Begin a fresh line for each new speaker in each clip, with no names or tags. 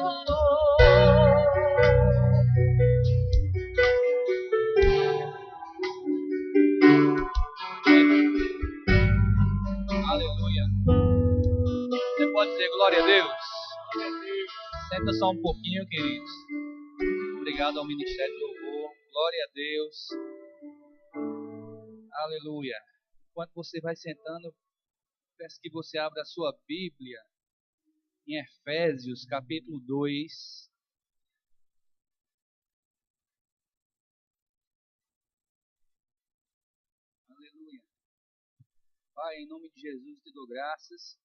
Aleluia. Você pode dizer glória a Deus? Senta só um pouquinho, queridos. Obrigado ao Ministério do Louvor. Glória a Deus. Aleluia. Enquanto você vai sentando, peço que você abra a sua Bíblia em Efésios, capítulo 2. Aleluia. Pai, em nome de Jesus, te dou graças.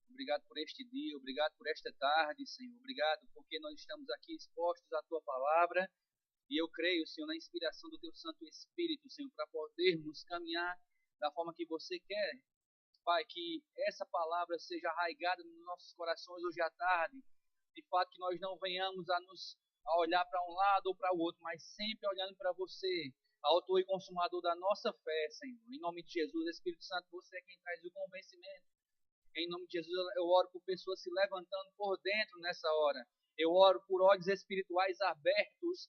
Obrigado por este dia, obrigado por esta tarde, Senhor. Obrigado porque nós estamos aqui expostos à Tua palavra. E eu creio, Senhor, na inspiração do Teu Santo Espírito, Senhor, para podermos caminhar da forma que você quer. Pai, que essa palavra seja arraigada nos nossos corações hoje à tarde. De fato, que nós não venhamos a olhar para um lado ou para o outro, mas sempre olhando para você, autor e consumador da nossa fé, Senhor. Em nome de Jesus, Espírito Santo, você é quem traz o convencimento. Em nome de Jesus, eu oro por pessoas se levantando por dentro nessa hora. Eu oro por olhos espirituais abertos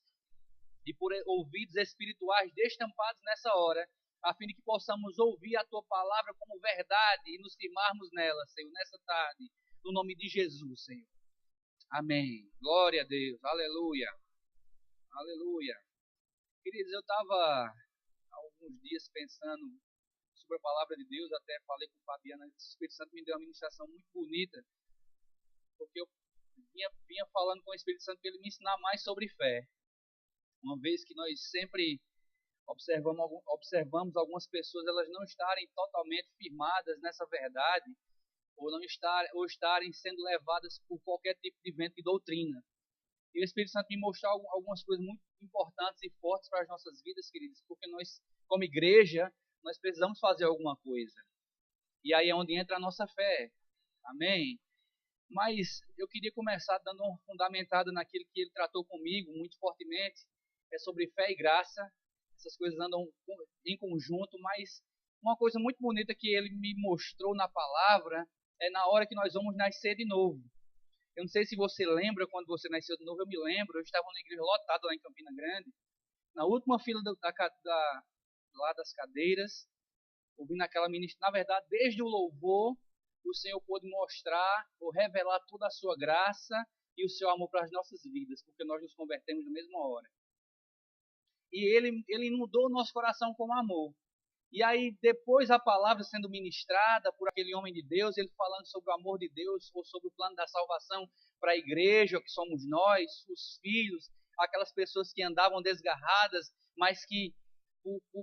e por ouvidos espirituais destampados nessa hora, a fim de que possamos ouvir a Tua palavra como verdade e nos firmarmos nela, Senhor, nessa tarde, no nome de Jesus, Senhor. Amém. Glória a Deus. Aleluia. Aleluia. Queridos, eu estava há alguns dias pensando sobre a palavra de Deus, até falei com o Fabiano, o Espírito Santo me deu uma ministração muito bonita, porque eu vinha falando com o Espírito Santo para ele me ensinar mais sobre fé. Uma vez que nós sempre observamos algumas pessoas elas não estarem totalmente firmadas nessa verdade, ou estarem sendo levadas por qualquer tipo de vento de doutrina. E o Espírito Santo me mostrou algumas coisas muito importantes e fortes para as nossas vidas, queridos, porque nós, como igreja, nós precisamos fazer alguma coisa. E aí é onde entra a nossa fé. Amém? Mas eu queria começar dando uma fundamentada naquilo que ele tratou comigo muito fortemente. É sobre fé e graça. Essas coisas andam em conjunto, mas uma coisa muito bonita que ele me mostrou na palavra é na hora que nós vamos nascer de novo. Eu não sei se você lembra quando você nasceu de novo, eu me lembro, eu estava na igreja lotada lá em Campina Grande, na última fila lá das cadeiras, ouvindo aquela ministra. Na verdade, desde o louvor, o Senhor pôde mostrar ou revelar toda a sua graça e o seu amor para as nossas vidas, porque nós nos convertemos na mesma hora. E ele inundou o nosso coração com amor. E aí, depois a palavra sendo ministrada por aquele homem de Deus, ele falando sobre o amor de Deus, ou sobre o plano da salvação para a igreja, que somos nós, os filhos, aquelas pessoas que andavam desgarradas, mas que,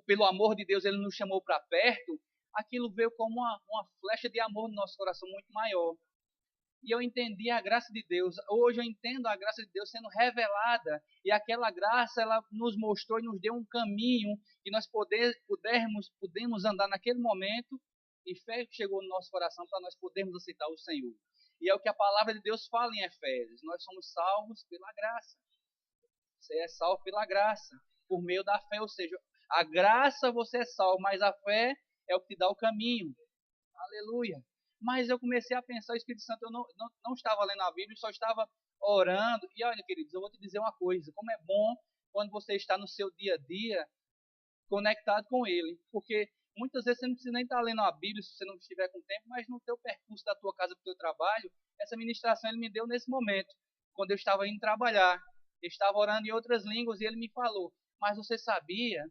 pelo amor de Deus, ele nos chamou para perto, aquilo veio como uma flecha de amor no nosso coração muito maior. E eu entendi a graça de Deus. Hoje eu entendo a graça de Deus sendo revelada. E aquela graça, ela nos mostrou e nos deu um caminho que nós pudemos andar naquele momento. E fé chegou no nosso coração para nós podermos aceitar o Senhor. E é o que a palavra de Deus fala em Efésios. Nós somos salvos pela graça. Você é salvo pela graça, por meio da fé. Ou seja, a graça você é salvo, mas a fé é o que te dá o caminho. Aleluia. Mas eu comecei a pensar, o Espírito Santo, eu não estava lendo a Bíblia, só estava orando. E olha, queridos, eu vou te dizer uma coisa, como é bom quando você está no seu dia a dia conectado com Ele. Porque muitas vezes você não precisa nem estar lendo a Bíblia se você não estiver com tempo, mas no teu percurso da tua casa para o teu trabalho, essa ministração Ele me deu nesse momento, quando eu estava indo trabalhar. Eu estava orando em outras línguas e Ele me falou, mas você sabia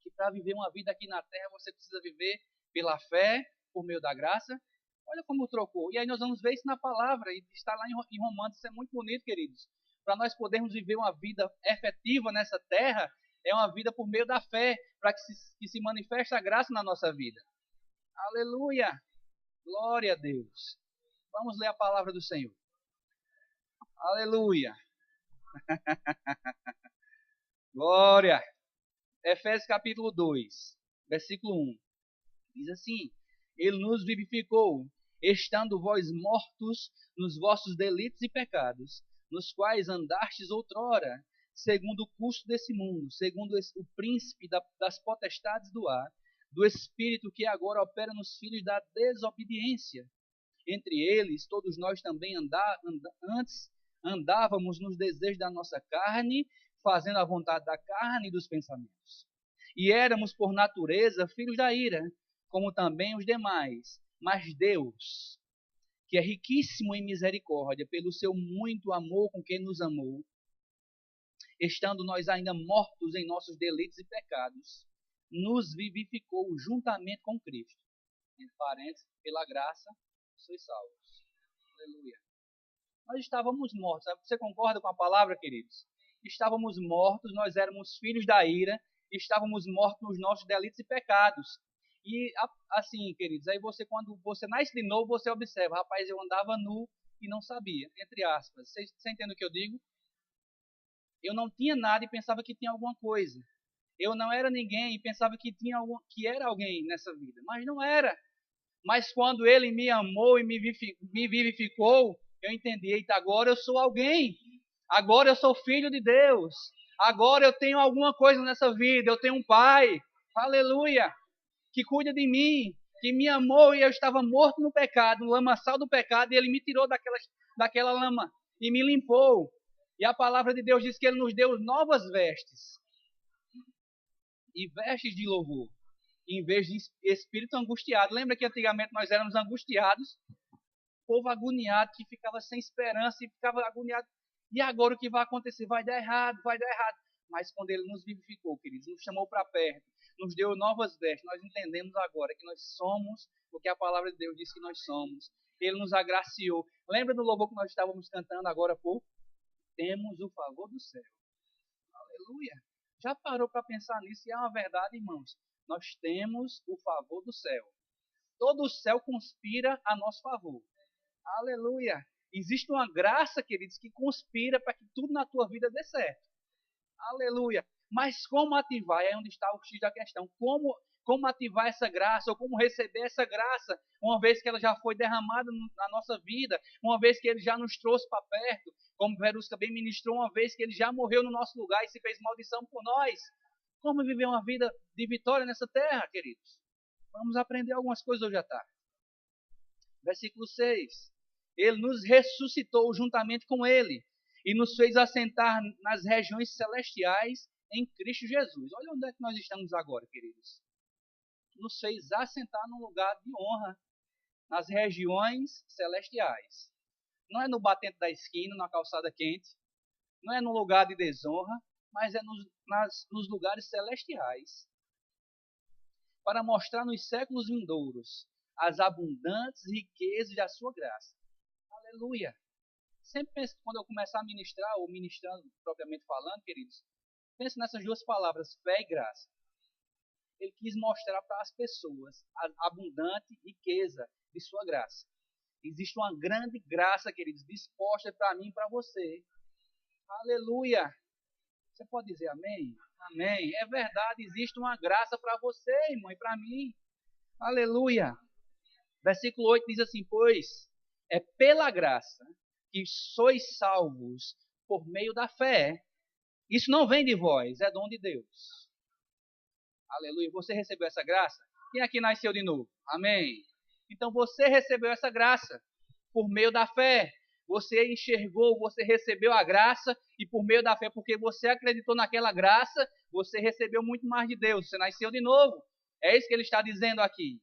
que para viver uma vida aqui na terra, você precisa viver pela fé, por meio da graça? Olha como trocou. E aí nós vamos ver isso na palavra, e está lá em Romanos, isso é muito bonito, queridos. Para nós podermos viver uma vida efetiva nessa terra, é uma vida por meio da fé, para que se manifeste a graça na nossa vida. Aleluia! Glória a Deus. Vamos ler a palavra do Senhor. Aleluia! Glória! Efésios capítulo 2, versículo 1. Diz assim: Ele nos vivificou, estando vós mortos nos vossos delitos e pecados, nos quais andastes outrora, segundo o curso desse mundo, segundo o príncipe das potestades do ar, do espírito que agora opera nos filhos da desobediência. Entre eles, todos nós também antes andávamos nos desejos da nossa carne, fazendo a vontade da carne e dos pensamentos. E éramos, por natureza, filhos da ira, como também os demais. Mas Deus, que é riquíssimo em misericórdia, pelo seu muito amor com que nos amou, estando nós ainda mortos em nossos delitos e pecados, nos vivificou juntamente com Cristo. Entre parênteses, pela graça, sois salvos. Aleluia. Nós estávamos mortos. Você concorda com a palavra, queridos? Estávamos mortos, nós éramos filhos da ira, estávamos mortos nos nossos delitos e pecados. E assim, queridos, aí você, quando você nasce de novo, você observa, rapaz, eu andava nu e não sabia, entre aspas. Você entende o que eu digo? Eu não tinha nada e pensava que tinha alguma coisa. Eu não era ninguém e pensava que era alguém nessa vida, mas não era. Mas quando ele me amou e me vivificou, eu entendi, eita, agora eu sou alguém. Agora eu sou filho de Deus. Agora eu tenho alguma coisa nessa vida. Eu tenho um pai, aleluia, que cuida de mim, que me amou e eu estava morto no pecado, no lamaçal do pecado, e ele me tirou daquela lama e me limpou. E a palavra de Deus diz que ele nos deu novas vestes. E vestes de louvor, em vez de espírito angustiado. Lembra que antigamente nós éramos angustiados? Povo agoniado que ficava sem esperança e ficava agoniado. E agora o que vai acontecer? Vai dar errado, vai dar errado. Mas quando ele nos vivificou, queridos, nos chamou para perto, nos deu novas vestes, nós entendemos agora que nós somos o que a palavra de Deus diz que nós somos. Ele nos agraciou. Lembra do louvor que nós estávamos cantando agora há pouco? Temos o favor do céu. Aleluia. Já parou para pensar nisso? E é uma verdade, irmãos. Nós temos o favor do céu. Todo o céu conspira a nosso favor. Aleluia. Existe uma graça, queridos, que conspira para que tudo na tua vida dê certo. Aleluia. Mas como ativar? É onde está o X da questão. Como ativar essa graça, ou como receber essa graça, uma vez que ela já foi derramada na nossa vida, uma vez que ele já nos trouxe para perto, como Verusca bem ministrou, uma vez que ele já morreu no nosso lugar e se fez maldição por nós. Como viver uma vida de vitória nessa terra, queridos? Vamos aprender algumas coisas hoje à tarde. Versículo 6. Ele nos ressuscitou juntamente com ele e nos fez assentar nas regiões celestiais em Cristo Jesus. Olha onde é que nós estamos agora, queridos. Nos fez assentar num lugar de honra nas regiões celestiais. Não é no batente da esquina, na calçada quente, não é no lugar de desonra, mas é nos lugares celestiais, para mostrar nos séculos vindouros as abundantes riquezas da sua graça. Aleluia! Sempre penso, quando eu começar a ministrar, ou ministrando propriamente falando, queridos, pense nessas duas palavras, fé e graça. Ele quis mostrar para as pessoas a abundante riqueza de sua graça. Existe uma grande graça, queridos, disposta para mim e para você. Aleluia! Você pode dizer amém? Amém. É verdade, existe uma graça para você, irmão, e para mim. Aleluia! Versículo 8 diz assim, pois é pela graça que sois salvos por meio da fé. Isso não vem de vós, é dom de Deus. Aleluia. Você recebeu essa graça? Quem aqui nasceu de novo? Amém. Então você recebeu essa graça por meio da fé. Você enxergou, você recebeu a graça e por meio da fé, porque você acreditou naquela graça, você recebeu muito mais de Deus. Você nasceu de novo. É isso que ele está dizendo aqui.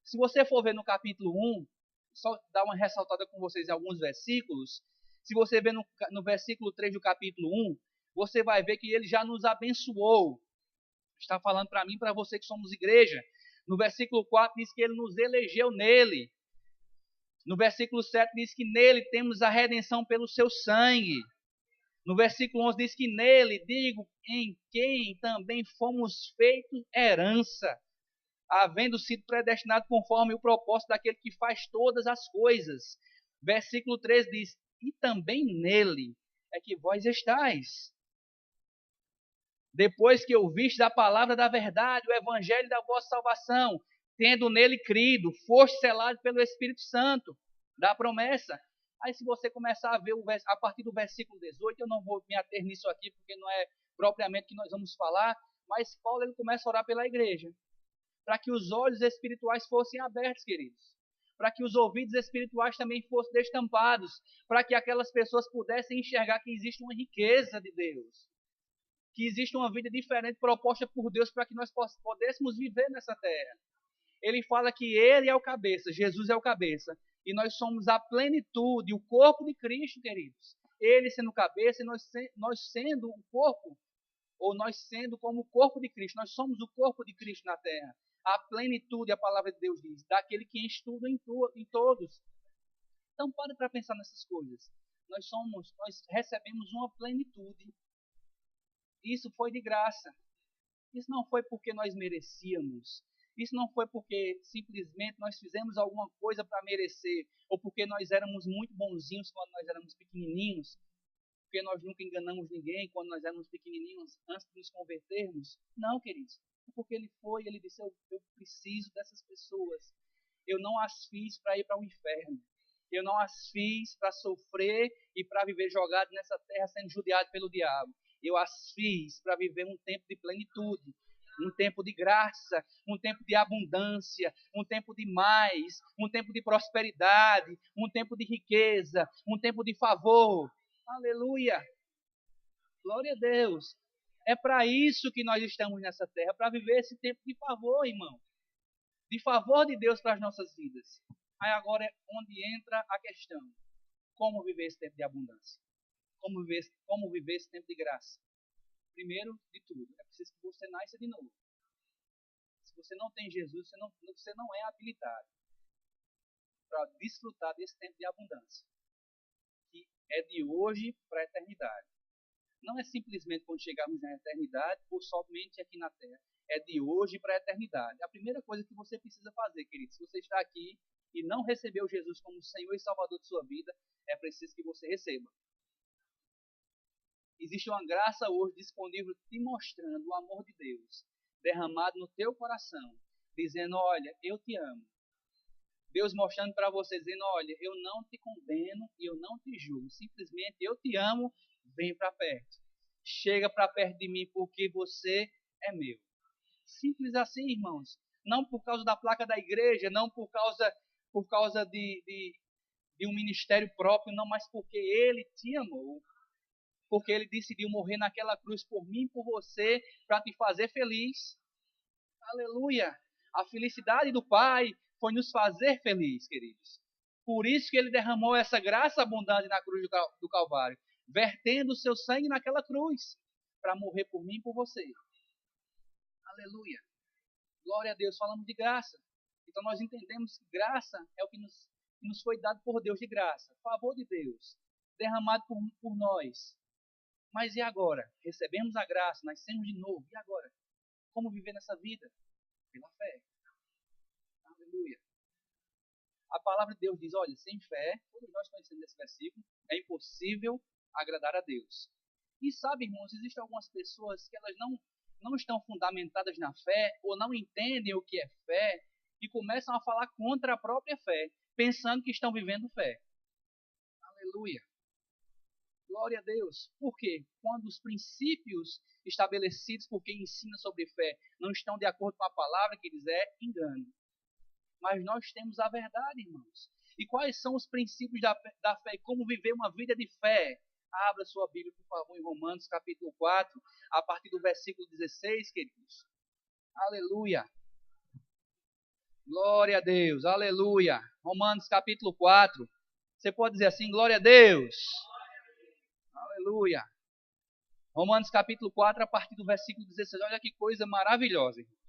Se você for ver no capítulo 1, só dar uma ressaltada com vocês em alguns versículos. Se você ver no versículo 3 do capítulo 1, você vai ver que ele já nos abençoou. Está falando para mim e para você que somos igreja. No versículo 4 diz que ele nos elegeu nele. No versículo 7 diz que nele temos a redenção pelo seu sangue. No versículo 11 diz que nele, digo, em quem também fomos feitos herança, havendo sido predestinado conforme o propósito daquele que faz todas as coisas. Versículo 13 diz, e também nele é que vós estáis. Depois que ouviste da palavra da verdade, o evangelho da vossa salvação, tendo nele crido, foste selado pelo Espírito Santo, da promessa. Aí se você começar a ver a partir do versículo 18, eu não vou me ater nisso aqui, porque não é propriamente que nós vamos falar, mas Paulo ele começa a orar pela igreja, para que os olhos espirituais fossem abertos, queridos, para que os ouvidos espirituais também fossem destampados, para que aquelas pessoas pudessem enxergar que existe uma riqueza de Deus, que existe uma vida diferente proposta por Deus para que nós pudéssemos viver nessa terra. Ele fala que ele é o cabeça, Jesus é o cabeça, e nós somos a plenitude, o corpo de Cristo, queridos. Ele sendo o cabeça e nós sendo o corpo, ou nós sendo como o corpo de Cristo, nós somos o corpo de Cristo na terra. A plenitude, a palavra de Deus diz, daquele que enche tudo em todos. Então pare para pensar nessas coisas. Nós recebemos uma plenitude. Isso foi de graça. Isso não foi porque nós merecíamos. Isso não foi porque simplesmente nós fizemos alguma coisa para merecer, ou porque nós éramos muito bonzinhos quando nós éramos pequenininhos, porque nós nunca enganamos ninguém quando nós éramos pequenininhos antes de nos convertermos. Não, queridos. É porque ele disse, eu preciso dessas pessoas. Eu não as fiz para ir para o inferno. Eu não as fiz para sofrer e para viver jogado nessa terra sendo judiado pelo diabo. Eu as fiz para viver um tempo de plenitude, um tempo de graça, um tempo de abundância, um tempo de mais, um tempo de prosperidade, um tempo de riqueza, um tempo de favor. Aleluia! Glória a Deus! É para isso que nós estamos nessa terra, para viver esse tempo de favor, irmão. De favor de Deus para as nossas vidas. Aí agora é onde entra a questão. Como viver esse tempo de abundância? Como viver esse tempo de graça? Primeiro de tudo, é preciso que você nasça de novo. Se você não tem Jesus, você não é habilitado para desfrutar desse tempo de abundância, que é de hoje para a eternidade. Não é simplesmente quando chegarmos na eternidade ou somente aqui na terra. É de hoje para a eternidade. A primeira coisa que você precisa fazer, querido, se você está aqui e não recebeu Jesus como Senhor e Salvador de sua vida, é preciso que você receba. Existe uma graça hoje disponível te mostrando o amor de Deus derramado no teu coração, dizendo, olha, eu te amo. Deus mostrando para você, dizendo, olha, eu não te condeno e eu não te julgo. Simplesmente, eu te amo, vem para perto. Chega para perto de mim porque você é meu. Simples assim, irmãos. Não por causa da placa da igreja, não por causa de um ministério próprio, não, mas porque Ele te amou. Porque Ele decidiu morrer naquela cruz por mim e por você, para te fazer feliz. Aleluia! A felicidade do Pai foi nos fazer felizes, queridos. Por isso que Ele derramou essa graça abundante na cruz do Calvário, vertendo o seu sangue naquela cruz, para morrer por mim e por você. Aleluia! Glória a Deus, falamos de graça. Então nós entendemos que graça é o que nos foi dado por Deus de graça. Favor de Deus, derramado por nós. Mas e agora? Recebemos a graça, nascemos de novo. E agora? Como viver nessa vida? Pela fé. Aleluia. A palavra de Deus diz, olha, sem fé, todos nós conhecemos esse versículo, é impossível agradar a Deus. E sabe, irmãos, existem algumas pessoas que elas não estão fundamentadas na fé, ou não entendem o que é fé, e começam a falar contra a própria fé, pensando que estão vivendo fé. Aleluia. Glória a Deus. Por quê? Quando os princípios estabelecidos por quem ensina sobre fé não estão de acordo com a palavra que eles engano. Mas nós temos a verdade, irmãos. E quais são os princípios da fé? Como viver uma vida de fé? Abra sua Bíblia, por favor, em Romanos, capítulo 4, a partir do versículo 16, queridos. Aleluia. Glória a Deus. Aleluia. Romanos, capítulo 4. Você pode dizer assim, glória a Deus. Aleluia. Romanos, capítulo 4, a partir do versículo 16. Olha que coisa maravilhosa, irmãos.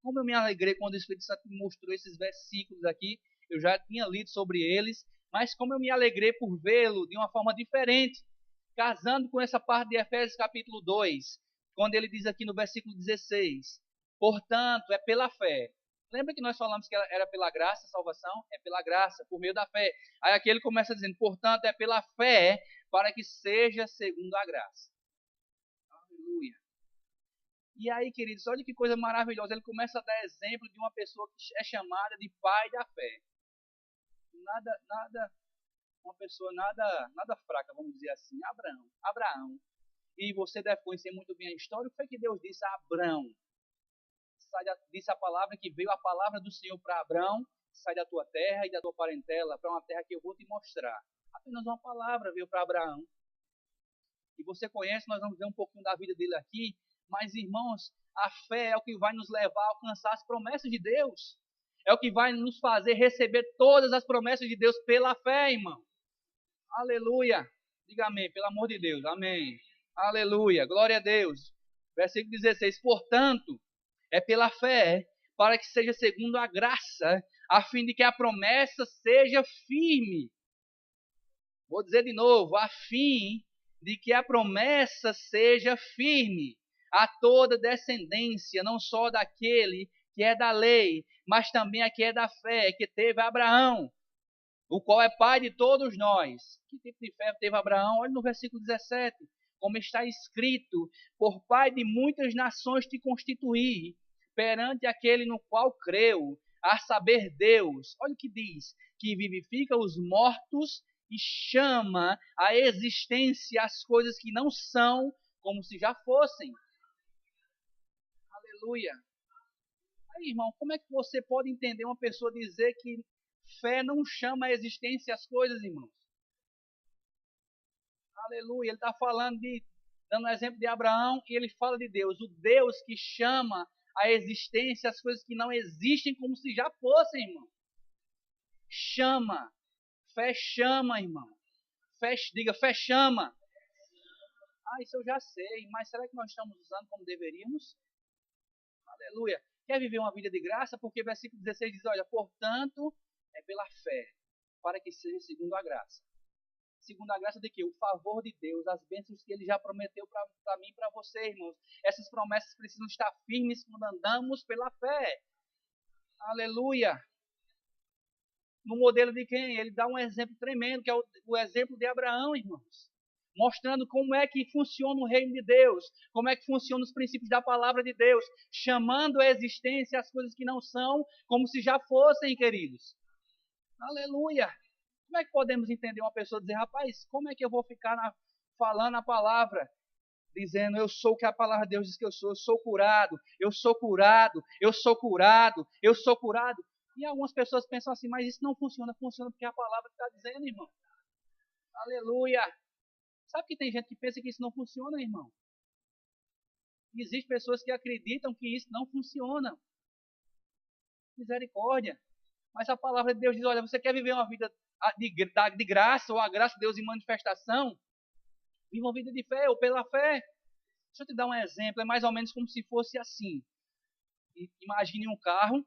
Como eu me alegrei quando o Espírito Santo me mostrou esses versículos aqui. Eu já tinha lido sobre eles, mas como eu me alegrei por vê-lo de uma forma diferente, casando com essa parte de Efésios capítulo 2, quando ele diz aqui no versículo 16, portanto, é pela fé. Lembra que nós falamos que era pela graça a salvação? É pela graça, por meio da fé. Aí aqui ele começa dizendo, portanto, é pela fé para que seja segundo a graça. Aleluia. E aí, queridos, olha que coisa maravilhosa. Ele começa a dar exemplo de uma pessoa que é chamada de pai da fé. Uma pessoa nada fraca, vamos dizer assim. Abraão. E você deve conhecer muito bem a história. O que foi que Deus disse a Abraão? Disse a palavra que veio a palavra do Senhor para Abraão, sai da tua terra e da tua parentela para uma terra que eu vou te mostrar. Apenas uma palavra veio para Abraão. E você conhece, nós vamos ver um pouquinho da vida dele aqui, mas irmãos, a fé é o que vai nos levar a alcançar as promessas de Deus. É o que vai nos fazer receber todas as promessas de Deus pela fé, irmão. Aleluia. Diga amém, pelo amor de Deus. Amém. Aleluia. Glória a Deus. Versículo 16. Portanto, é pela fé, para que seja segundo a graça, a fim de que a promessa seja firme. Vou dizer de novo, a fim de que a promessa seja firme a toda descendência, não só daquele que é da lei, mas também a que é da fé, que teve Abraão, o qual é pai de todos nós. Que tipo de fé teve Abraão? Olha no versículo 17, como está escrito: por pai de muitas nações te constituí, perante aquele no qual creu, a saber Deus. Olha o que diz: que vivifica os mortos e chama à existência as coisas que não são como se já fossem. Aleluia. Aí, irmão, como é que você pode entender uma pessoa dizer que fé não chama à existência as coisas, irmãos? Aleluia. Ele está falando dando um exemplo de Abraão, e ele fala de Deus, o Deus que chama à existência as coisas que não existem como se já fossem, irmão. Chama. Fé chama, irmão. Diga, fé chama. Ah, isso eu já sei, mas será que nós estamos usando como deveríamos? Aleluia. Quer viver uma vida de graça? Porque versículo 16 diz, olha, portanto, é pela fé, para que seja segundo a graça. Segundo a graça de que? O favor de Deus, as bênçãos que Ele já prometeu para mim e para você, irmãos. Essas promessas precisam estar firmes quando andamos pela fé. Aleluia. No modelo de quem? Ele dá um exemplo tremendo, que é o exemplo de Abraão, irmãos. Mostrando como é que funciona o reino de Deus, como é que funcionam os princípios da palavra de Deus, chamando a existência as coisas que não são, como se já fossem, queridos. Aleluia! Como é que podemos entender uma pessoa dizer, rapaz, como é que eu vou ficar falando a palavra, dizendo, eu sou o que a palavra de Deus diz que eu sou curado, eu sou curado, eu sou curado, eu sou curado. E algumas pessoas pensam assim, mas isso não funciona, funciona porque a palavra está dizendo, irmão. Aleluia! Sabe que tem gente que pensa que isso não funciona, irmão? Existem pessoas que acreditam que isso não funciona. Misericórdia. Mas a palavra de Deus diz, olha, você quer viver uma vida de graça, ou a graça de Deus em manifestação? Viva uma vida de fé, ou pela fé. Deixa eu te dar um exemplo, é mais ou menos como se fosse assim. Imagine um carro,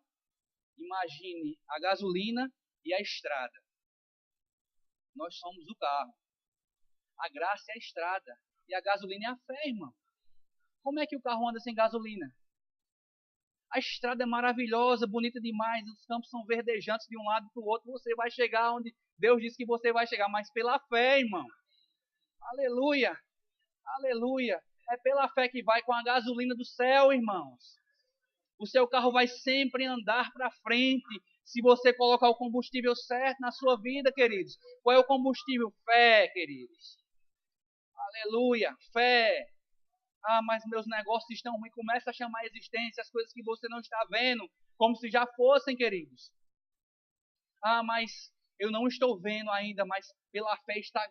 imagine a gasolina e a estrada. Nós somos o carro. A graça é a estrada. E a gasolina é a fé, irmão. Como é que o carro anda sem gasolina? A estrada é maravilhosa, bonita demais. Os campos são verdejantes de um lado para o outro. Você vai chegar onde Deus disse que você vai chegar. Mas pela fé, irmão. Aleluia. Aleluia. É pela fé que vai com a gasolina do céu, irmãos. O seu carro vai sempre andar para frente. Se você colocar o combustível certo na sua vida, queridos. Qual é o combustível? Fé, queridos. Aleluia, fé. Ah, mas meus negócios estão ruins. Começa a chamar a existência as coisas que você não está vendo, como se já fossem, queridos. Ah, mas eu não estou vendo ainda, mas pela fé está.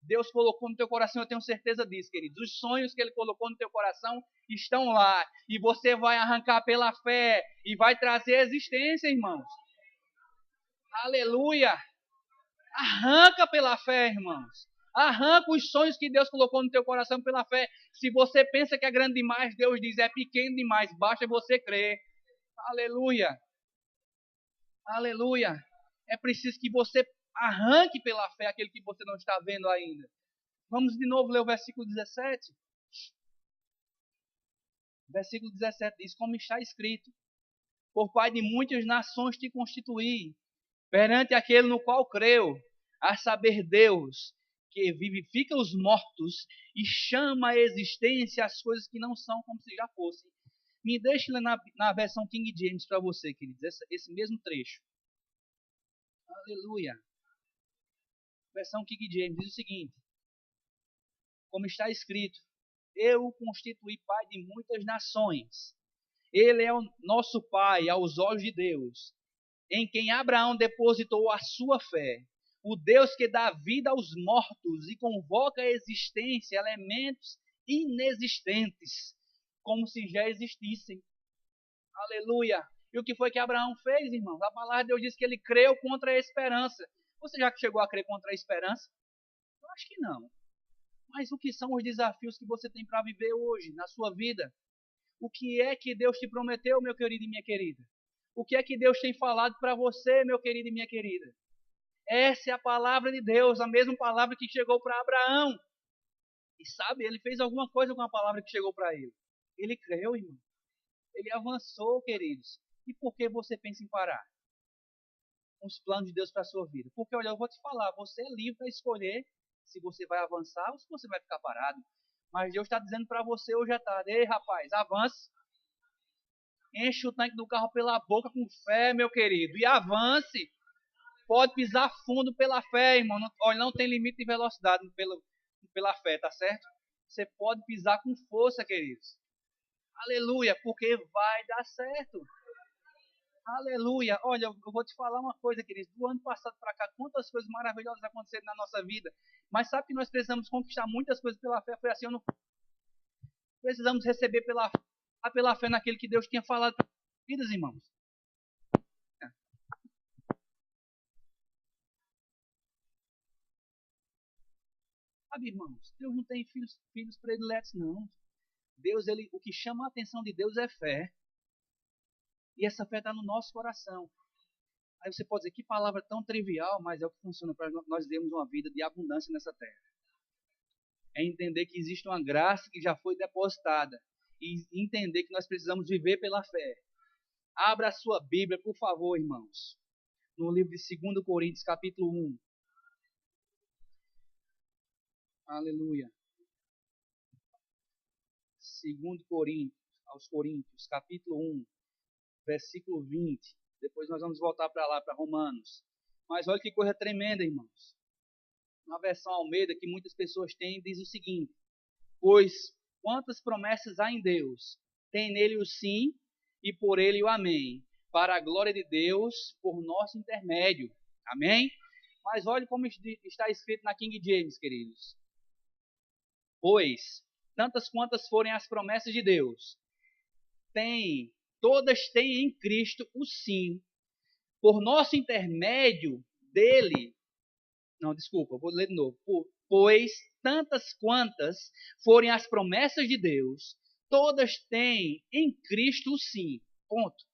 Deus colocou no teu coração, eu tenho certeza disso, queridos. Os sonhos que Ele colocou no teu coração estão lá. E você vai arrancar pela fé e vai trazer a existência, irmãos. Aleluia. Arranca pela fé, irmãos. Arranca os sonhos que Deus colocou no teu coração pela fé. Se você pensa que é grande demais, Deus diz, é pequeno demais. Basta você crer. Aleluia. Aleluia. É preciso que você arranque pela fé aquele que você não está vendo ainda. Vamos de novo ler o versículo 17. Versículo 17 diz, como está escrito, por pai de muitas nações te constituí, perante aquele no qual creu, a saber Deus, que vivifica os mortos e chama à existência as coisas que não são como se já fossem. Me deixe ler na versão King James para você, queridos, esse mesmo trecho. Aleluia. Versão King James diz o seguinte, como está escrito, eu o constituí pai de muitas nações. Ele é o nosso pai aos olhos de Deus. em quem Abraão depositou a sua fé. O Deus que dá vida aos mortos e convoca à existência elementos inexistentes, como se já existissem. Aleluia! E o que foi que Abraão fez, irmãos? A palavra de Deus diz que ele creu contra a esperança. Você já chegou a crer contra a esperança? Eu acho que não. Mas o que são os desafios que você tem para viver hoje, na sua vida? O que é que Deus te prometeu, meu querido e minha querida? O que é que Deus tem falado para você, meu querido e minha querida? Essa é a palavra de Deus, a mesma palavra que chegou para Abraão. E sabe, ele fez alguma coisa com a palavra que chegou para ele. Ele creu, irmão. Ele avançou, queridos. E por que você pensa em parar com os planos de Deus para a sua vida? Porque, olha, eu vou te falar, você é livre para escolher se você vai avançar ou se você vai ficar parado. Mas Deus está dizendo para você hoje à tarde: ei, rapaz, avance. Enche o tanque do carro pela boca com fé, meu querido, e avance. Pode pisar fundo pela fé, irmão. Não, olha, não tem limite de velocidade pela fé, tá certo? Você pode pisar com força, queridos. Aleluia, porque vai dar certo. Aleluia. Olha, eu vou te falar uma coisa, queridos. Do ano passado para cá, quantas coisas maravilhosas aconteceram na nossa vida. Mas sabe que nós precisamos conquistar muitas coisas pela fé. Foi assim, eu não... Precisamos receber pela fé naquele que Deus tinha falado para nossas vidas, irmãos. Sabe, irmãos, Deus não tem filhos prediletos, não. Deus, o que chama a atenção de Deus é fé. E essa fé está no nosso coração. Aí você pode dizer, que palavra tão trivial, mas é o que funciona para nós termos uma vida de abundância nessa terra. É entender que existe uma graça que já foi depositada. E entender que nós precisamos viver pela fé. Abra a sua Bíblia, por favor, irmãos. No livro de 2 Coríntios, capítulo 1. Aleluia. 2 Coríntios, aos Coríntios, capítulo 1, versículo 20. Depois nós vamos voltar para lá, para Romanos. Mas olha que coisa tremenda, irmãos. Na versão Almeida, que muitas pessoas têm, diz o seguinte: pois quantas promessas há em Deus, tem nele o sim e por ele o amém, para a glória de Deus, por nosso intermédio. Amém? Mas olhe como está escrito na King James, queridos. Pois, tantas quantas forem as promessas de Deus, todas têm em Cristo o sim, por nosso intermédio dele. Não, desculpa, vou ler de novo. Pois, tantas quantas forem as promessas de Deus, todas têm em Cristo o sim. Ponto.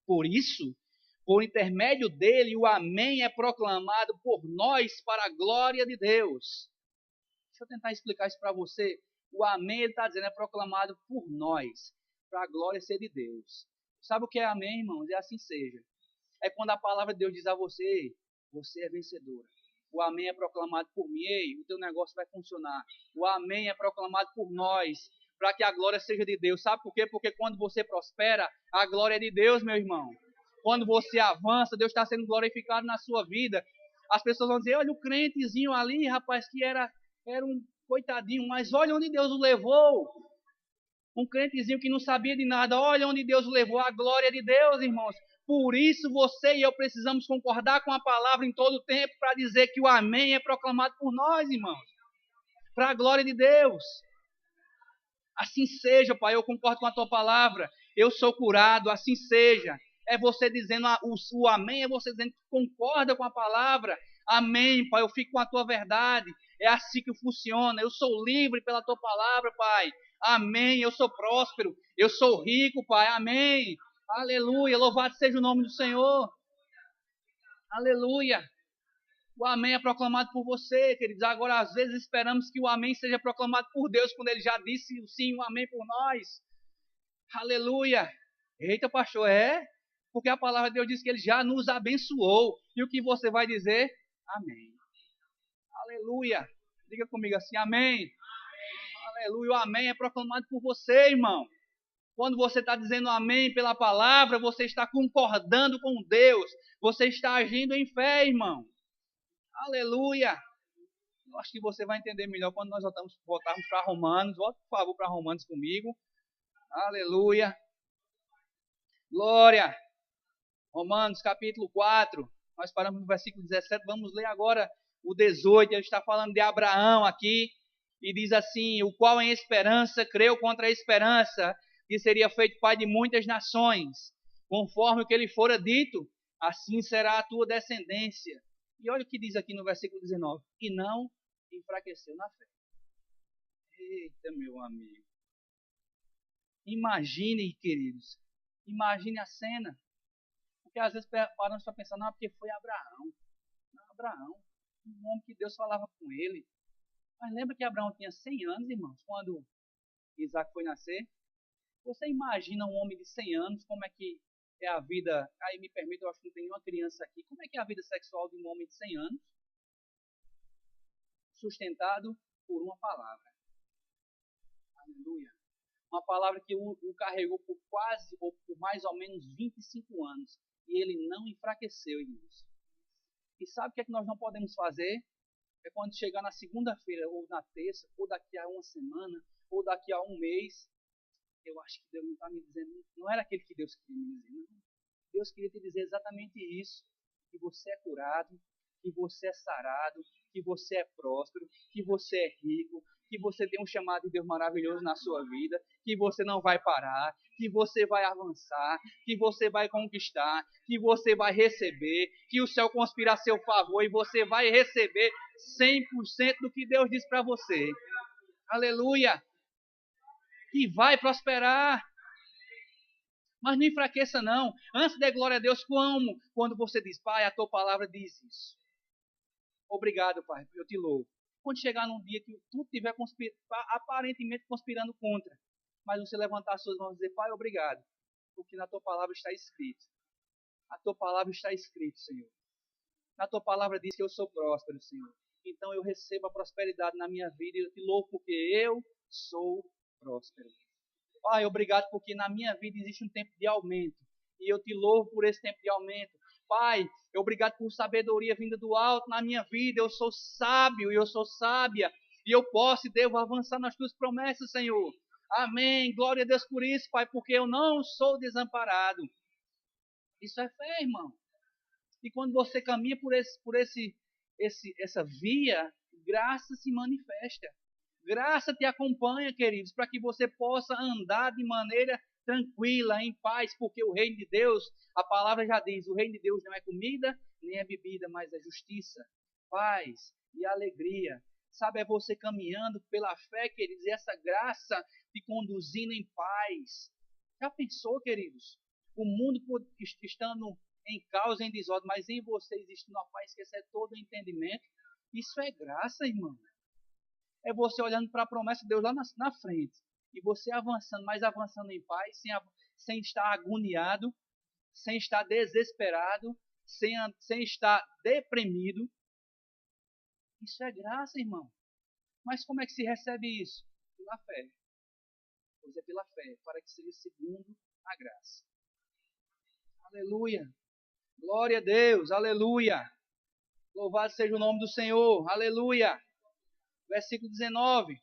Por isso, por intermédio dele, o amém é proclamado por nós para a glória de Deus. Deixa eu tentar explicar isso para você. O amém, ele está dizendo, é proclamado por nós, para a glória ser de Deus. Sabe o que é amém, irmãos? É assim seja. É quando a palavra de Deus diz a você: você é vencedora. O amém é proclamado por mim. Ei, o teu negócio vai funcionar. O amém é proclamado por nós, para que a glória seja de Deus. Sabe por quê? Porque quando você prospera, a glória é de Deus, meu irmão. Quando você avança, Deus está sendo glorificado na sua vida. As pessoas vão dizer: olha o crentezinho ali, rapaz, que era um coitadinho, mas olha onde Deus o levou. Um crentezinho que não sabia de nada, olha onde Deus o levou. A glória de Deus, irmãos. Por isso você e eu precisamos concordar com a palavra em todo o tempo para dizer que o amém é proclamado por nós, irmãos. Para a glória de Deus. Assim seja, Pai, eu concordo com a tua palavra. Eu sou curado, assim seja. É você dizendo, o amém é você dizendo que concorda com a palavra. Amém, Pai, eu fico com a tua verdade. É assim que funciona. Eu sou livre pela tua palavra, Pai. Amém, eu sou próspero. Eu sou rico, Pai. Amém. Aleluia, louvado seja o nome do Senhor. Aleluia. O amém é proclamado por você, queridos. Agora, às vezes, esperamos que o amém seja proclamado por Deus, quando Ele já disse o sim, o amém por nós. Aleluia. Eita, pastor, é? Porque a palavra de Deus diz que Ele já nos abençoou. E o que você vai dizer? Amém. Aleluia. Diga comigo assim, amém. Aleluia. O amém é proclamado por você, irmão. Quando você está dizendo amém pela palavra, você está concordando com Deus. Você está agindo em fé, irmão. Aleluia. Eu acho que você vai entender melhor quando nós voltarmos para Romanos. Volte, por favor, para Romanos comigo. Aleluia. Glória. Romanos capítulo 4, nós paramos no versículo 17, vamos ler agora o 18, ele está falando de Abraão aqui, e diz assim, o qual em esperança creu contra a esperança, que seria feito pai de muitas nações, conforme o que lhe fora dito, assim será a tua descendência. E olha o que diz aqui no versículo 19, e não enfraqueceu na fé. Eita, meu amigo. Imagine, queridos, imagine a cena. Porque às vezes paramos para pensar, não, porque foi Abraão. Não, Abraão, um homem que Deus falava com ele. Mas lembra que Abraão tinha 100 anos, irmãos, quando Isaac foi nascer? Você imagina um homem de 100 anos, como é que é a vida, aí me permita, eu acho que não tem nenhuma criança aqui, como é que é a vida sexual de um homem de 100 anos? Sustentado por uma palavra. Aleluia. Uma palavra que o carregou por quase, ou por mais ou menos 25 anos. E ele não enfraqueceu, irmãos. E sabe o que é que nós não podemos fazer? É quando chegar na segunda-feira, ou na terça, ou daqui a uma semana, ou daqui a um mês, eu acho que Deus não está me dizendo, não era aquele que Deus queria me dizer, não. Deus queria te dizer exatamente isso, que você é curado, que você é sarado, que você é próspero, que você é rico, que você tem um chamado de Deus maravilhoso na sua vida, que você não vai parar, que você vai avançar, que você vai conquistar, que você vai receber, que o céu conspira a seu favor e você vai receber 100% do que Deus diz para você. Aleluia! Que vai prosperar. Mas não enfraqueça não. Antes de glória a Deus, como? Quando você diz, Pai, a tua palavra diz isso. Obrigado, Pai, eu te louvo. Quando chegar num dia que tudo estiver aparentemente conspirando contra, mas você levantar as suas mãos e dizer, Pai, obrigado, porque na tua palavra está escrito. A tua palavra está escrito, Senhor. Na tua palavra diz que eu sou próspero, Senhor. Então eu recebo a prosperidade na minha vida e eu te louvo porque eu sou próspero. Pai, obrigado porque na minha vida existe um tempo de aumento. E eu te louvo por esse tempo de aumento. Pai, obrigado por sabedoria vinda do alto na minha vida. Eu sou sábio e eu sou sábia. E eu posso e devo avançar nas tuas promessas, Senhor. Amém. Glória a Deus por isso, Pai, porque eu não sou desamparado. Isso é fé, irmão. E quando você caminha por essa via, graça se manifesta. Graça te acompanha, queridos, para que você possa andar de maneira tranquila, em paz, porque o reino de Deus, a palavra já diz, o reino de Deus não é comida, nem é bebida, mas é justiça, paz e alegria. Sabe, é você caminhando pela fé, queridos, e essa graça te conduzindo em paz. Já pensou, queridos? O mundo estando em causa, em desordem, mas em você existe uma paz que excede todo o entendimento. Isso é graça, irmão. É você olhando para a promessa de Deus lá na frente. E você avançando, mas avançando em paz, sem estar agoniado, sem estar desesperado, sem estar deprimido. Isso é graça, irmão. Mas como é que se recebe isso? Pela fé. Pois é pela fé, para que seja segundo a graça. Aleluia. Glória a Deus. Aleluia. Louvado seja o nome do Senhor. Aleluia. Versículo 19.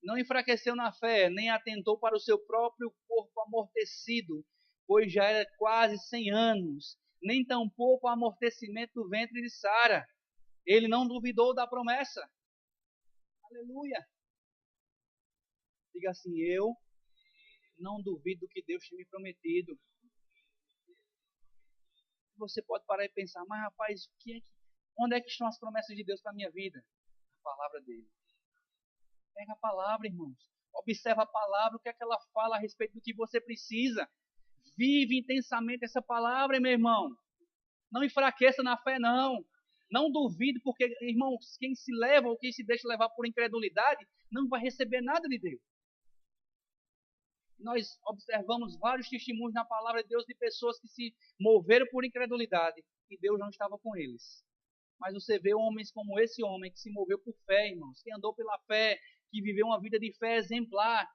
Não enfraqueceu na fé, nem atentou para o seu próprio corpo amortecido, pois já era quase 100 anos, nem tampouco o amortecimento do ventre de Sara. Ele não duvidou da promessa. Aleluia. Diga assim, eu não duvido do que Deus tinha me prometido. Você pode parar e pensar, mas rapaz, onde é que estão as promessas de Deus para a minha vida? A palavra dele. Pega a palavra, irmãos. Observa a palavra, o que é que ela fala a respeito do que você precisa. Vive intensamente essa palavra, meu irmão. Não enfraqueça na fé, não. Não duvide, porque, irmãos, quem se leva ou quem se deixa levar por incredulidade, não vai receber nada de Deus. Nós observamos vários testemunhos na palavra de Deus de pessoas que se moveram por incredulidade e Deus não estava com eles. Mas você vê homens como esse homem que se moveu por fé, irmãos, que andou pela fé, que viveu uma vida de fé exemplar.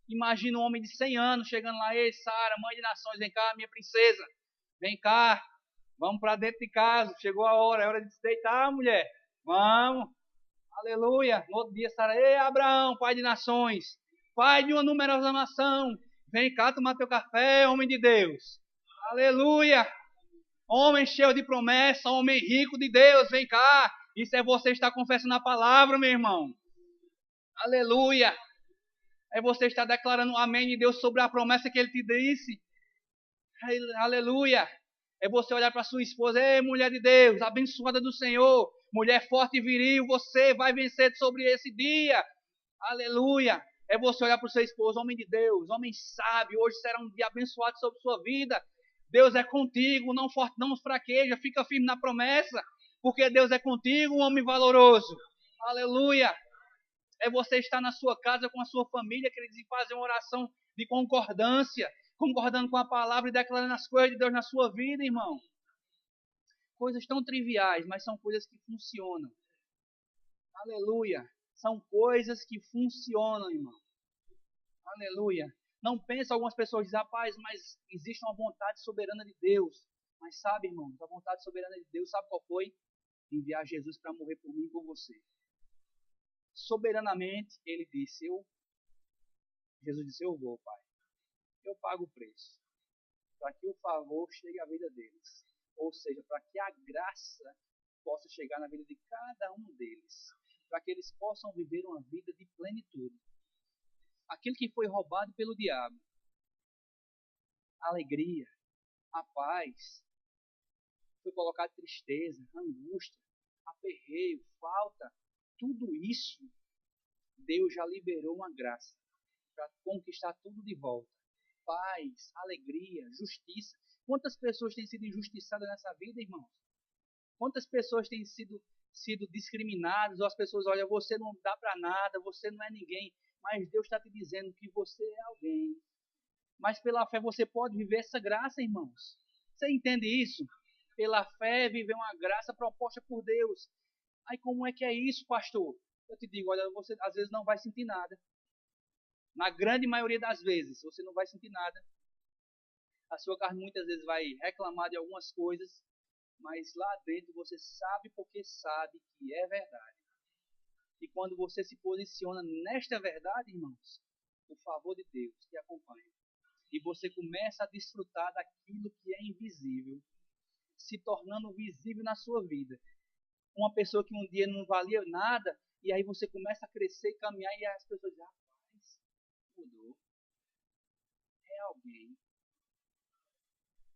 Imagina um homem de 100 anos chegando lá, ei, Sara, mãe de nações, vem cá, minha princesa, vem cá, vamos para dentro de casa, chegou a hora, é hora de se deitar, mulher, vamos, aleluia. No outro dia, Sara, ei, Abraão, pai de nações, pai de uma numerosa nação, vem cá tomar teu café, homem de Deus, Aleluia! Homem cheio de promessa, homem rico de Deus, vem cá. Isso é você estar confessando a palavra, meu irmão. Aleluia! É você estar declarando um amém de Deus sobre a promessa que Ele te disse. Aleluia! É você olhar para sua esposa, ei, mulher de Deus, abençoada do Senhor, mulher forte e viril, você vai vencer sobre esse dia. Aleluia! É você olhar para o seu esposo, homem de Deus, homem sábio, hoje será um dia abençoado sobre sua vida. Deus é contigo, não fraqueja, fica firme na promessa, porque Deus é contigo, um homem valoroso. Aleluia! É você estar na sua casa com a sua família, queridos, e fazer uma oração de concordância, concordando com a palavra e declarando as coisas de Deus na sua vida, irmão. Coisas tão triviais, mas são coisas que funcionam. Aleluia! São coisas que funcionam, irmão. Aleluia! Não pensa, algumas pessoas dizem, rapaz, mas existe uma vontade soberana de Deus. Mas sabe, irmão, a vontade soberana de Deus, sabe qual foi? Enviar Jesus para morrer por mim e por você. Soberanamente, ele disse, Jesus disse, eu vou, Pai. Eu pago o preço. Para que o favor chegue à vida deles. Ou seja, para que a graça possa chegar na vida de cada um deles. Para que eles possam viver uma vida de plenitude. Aquilo que foi roubado pelo diabo. A alegria, a paz. Foi colocado tristeza, angústia, aperreio, falta. Tudo isso, Deus já liberou uma graça para conquistar tudo de volta. Paz, alegria, justiça. Quantas pessoas têm sido injustiçadas nessa vida, irmãos? Quantas pessoas têm sido discriminadas, ou as pessoas olham, você não dá para nada, você não é ninguém, mas Deus está te dizendo que você é alguém. Mas pela fé você pode viver essa graça, irmãos. Você entende isso? Pela fé viver uma graça proposta por Deus. Aí como é que é isso, pastor? Eu te digo, olha, você às vezes não vai sentir nada. Na grande maioria das vezes, você não vai sentir nada. A sua carne muitas vezes vai reclamar de algumas coisas, mas lá dentro você sabe porque sabe que é verdade. E quando você se posiciona nesta verdade, irmãos, o favor de Deus te acompanha. E você começa a desfrutar daquilo que é invisível, se tornando visível na sua vida. Uma pessoa que um dia não valia nada, e aí você começa a crescer e caminhar, e as pessoas dizem, rapaz, mudou. É alguém.